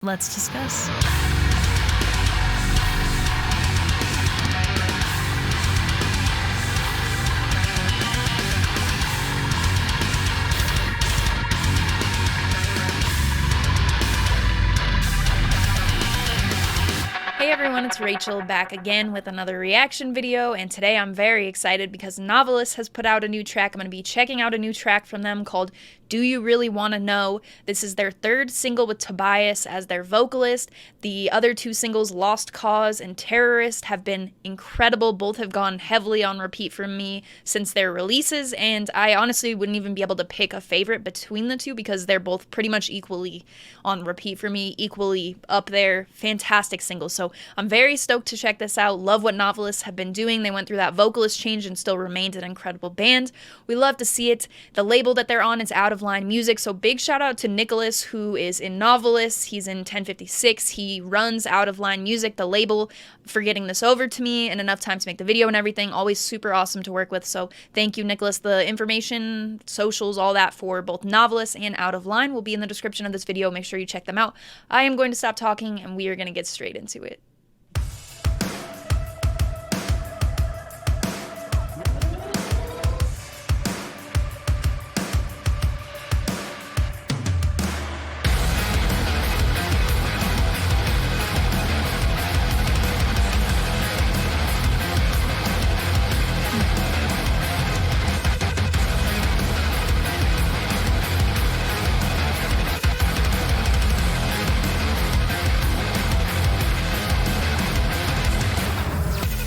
Let's discuss. Hey everyone, it's Rachel back again with another reaction video, and today I'm very excited because Novelist has put out a new track. I'm going to be checking out a new track from them called Do You Really Want to Know? This is their third single with Tobias as their vocalist. The other two singles, Lost Cause and Terrorist, have been incredible. Both have gone heavily on repeat for me since their releases, and I honestly wouldn't even be able to pick a favorite between the two because they're both pretty much equally on repeat for me, equally up there. Fantastic singles. So I'm very stoked to check this out. Love what Novelists have been doing. They went through that vocalist change and still remained an incredible band. We love to see it. The label that they're on is Out of Line Music, so big shout out to Nicholas, who is in Novelists. He's in 1056. He runs Out of Line Music, the label, for getting this over to me in enough time to make the video and everything. Always super awesome to work with, so thank you, Nicholas. The information, socials, all that for both Novelists and Out of Line will be in the description of this video. Make sure you check them out. I am going to stop talking and we are going to get straight into it.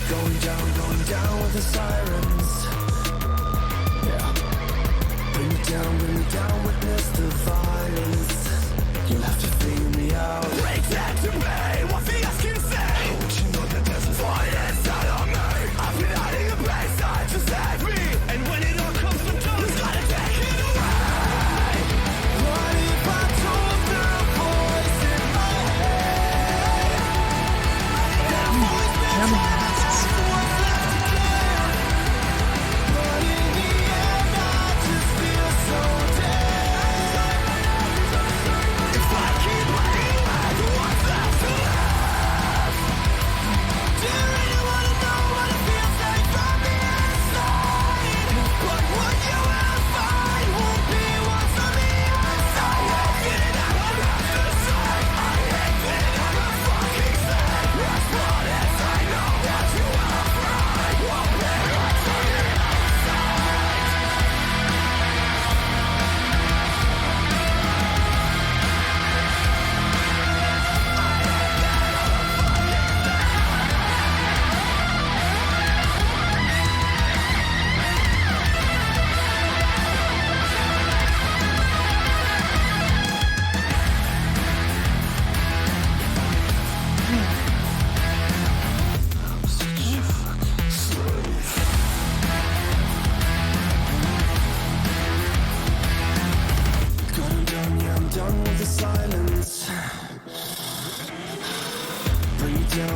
Going down with the sirens. Yeah. Bring me down, witness the violence. You'll have to figure me out. Pretend to me what the eyes can say. Don't you know that there's a fire inside of me? I've been hiding a backside to save me. And when it all comes to come, who's gonna take it away? What if I told the voice in my head? That voice that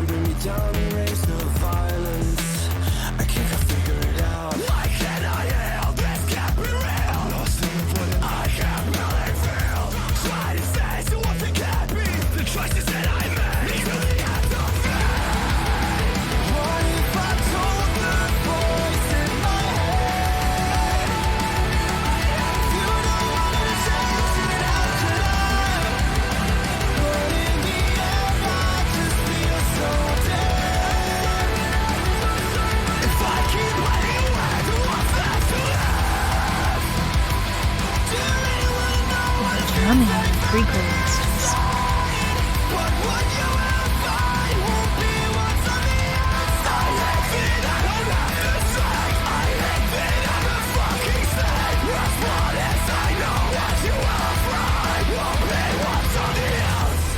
bring me down and raise the violence. I can't figure it out. Why can't I heal? This can't be real. Lost in the void, I can't really feel. Try to say so what they can't be. The choices that I made really have to fade. What if I told the voice in my head? You don't want to chase it out tonight. But in the end I just feel so dead. If I keep waiting away, what's left to live? Do you really want to know what it feels like from the inside? What would you have find won't be what's on the outside? I hate that I don't have to say. I hate that I'm a fucking snake. As far as I know, what you have right won't be what's on the outside.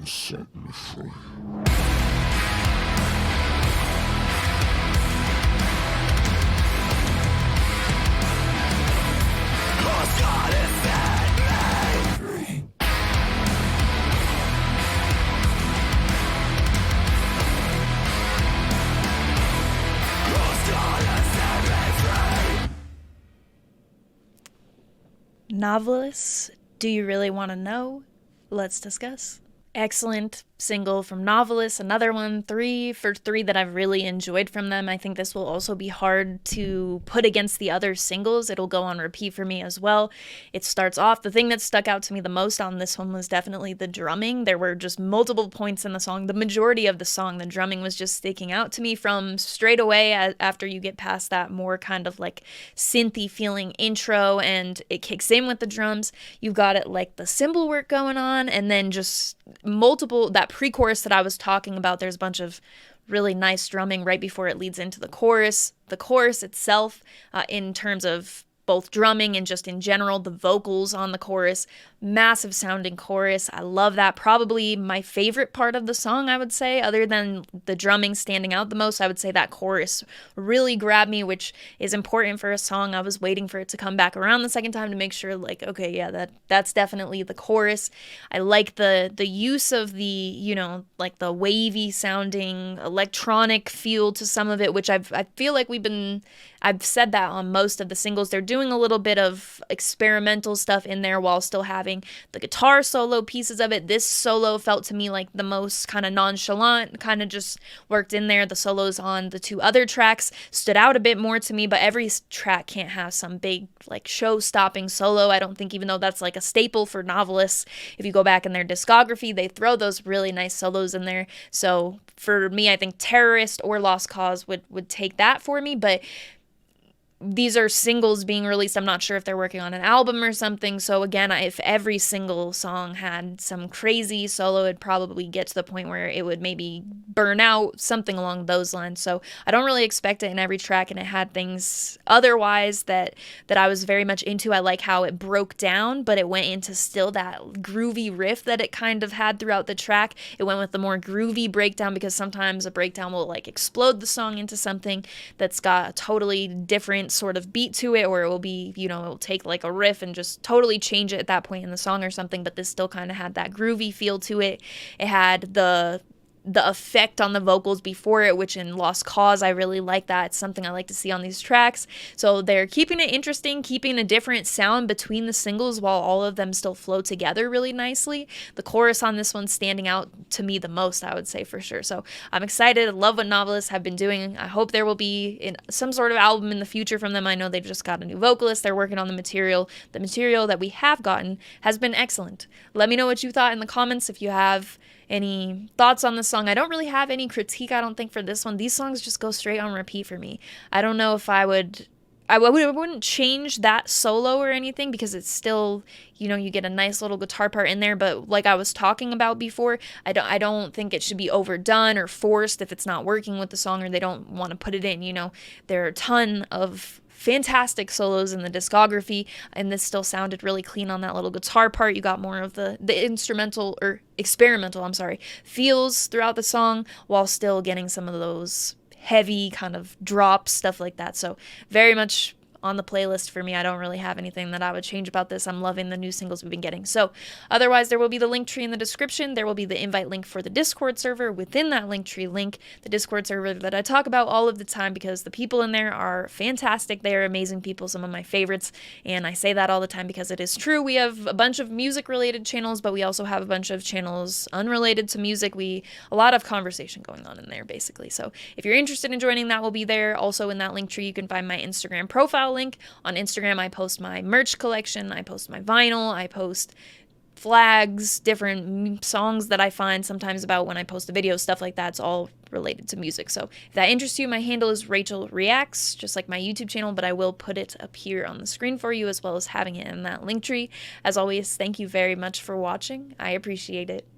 Set me free. Cause God is dead. Novelists, do you really want to know? Let's discuss. Excellent single from Novelists, another one, 3 for 3 that I've really enjoyed from them. I think this will also be hard to put against the other singles. It'll go on repeat for me as well. It starts off, the thing that stuck out to me the most on this one was definitely the drumming. There were just multiple points in the song. The majority of the song, the drumming was just sticking out to me from straight away after you get past that more kind of like synthy feeling intro and it kicks in with the drums. You've got it like the cymbal work going on and then just multiple, that pre-chorus that I was talking about, there's a bunch of really nice drumming right before it leads into the chorus. The chorus itself, in terms of both drumming and just in general, the vocals on the chorus, massive sounding chorus. I love that. Probably my favorite part of the song, I would say, other than the drumming standing out the most. I would say that chorus really grabbed me, which is important for a song. I was waiting for it to come back around the second time to make sure, like, okay, yeah, that's definitely the chorus. I like the use of the, you know, like the wavy sounding electronic feel to some of it, which I feel like I've said that on most of the singles. They're doing a little bit of experimental stuff in there while still having the guitar solo pieces of it. This solo felt to me like the most kind of nonchalant, kind of just worked in there. The solos on the 2 other tracks stood out a bit more to me, but every track can't have some big like show-stopping solo. I don't think, even though that's like a staple for Novelists, if you go back in their discography, they throw those really nice solos in there. So for me, I think Terrorist or Lost Cause would take that for me, but these are singles being released. I'm not sure if they're working on an album or something. So again, if every single song had some crazy solo, it'd probably get to the point where it would maybe burn out, something along those lines. So I don't really expect it in every track, and it had things otherwise that I was very much into. I like how it broke down, but it went into still that groovy riff that it kind of had throughout the track. It went with the more groovy breakdown, because sometimes a breakdown will like explode the song into something that's got a totally different sort of beat to it, or it will be, you know, it'll take like a riff and just totally change it at that point in the song or something. But this still kind of had that groovy feel to it. It had the effect on the vocals before it, which in Lost Cause, I really like that. It's something I like to see on these tracks. So they're keeping it interesting, keeping a different sound between the singles while all of them still flow together really nicely. The chorus on this one's standing out to me the most, I would say, for sure. So I'm excited. I love what Novelists have been doing. I hope there will be some sort of album in the future from them. I know they've just got a new vocalist. They're working on the material. The material that we have gotten has been excellent. Let me know what you thought in the comments if you have any thoughts on the song. I don't really have any critique, I don't think, for this one. These songs just go straight on repeat for me. I don't know if I wouldn't change that solo or anything, because it's still, you know, you get a nice little guitar part in there, but like I was talking about before, I don't think it should be overdone or forced if it's not working with the song or they don't want to put it in. You know, there are a ton of fantastic solos in the discography, and this still sounded really clean on that little guitar part. You got more of the instrumental, or experimental, feels throughout the song, while still getting some of those heavy kind of drops, stuff like that. So very much on the playlist for me. I don't really have anything that I would change about this. I'm loving the new singles we've been getting. So otherwise, there will be the link tree in the description. There will be the invite link for the Discord server. Within that link tree link, the Discord server that I talk about all of the time, because the people in there are fantastic. They are amazing people, some of my favorites. And I say that all the time because it is true. We have a bunch of music related channels, but we also have a bunch of channels unrelated to music. A lot of conversation going on in there, basically. So if you're interested in joining, that will be there. Also in that link tree, you can find my Instagram profile link. On Instagram, I post my merch collection, I post my vinyl, I post flags, different songs that I find sometimes about when I post a video, stuff like that. It's all related to music. So if that interests you, my handle is Rachel Reacts, just like my YouTube channel, but I will put it up here on the screen for you, as well as having it in that link tree. As always, thank you very much for watching. I appreciate it.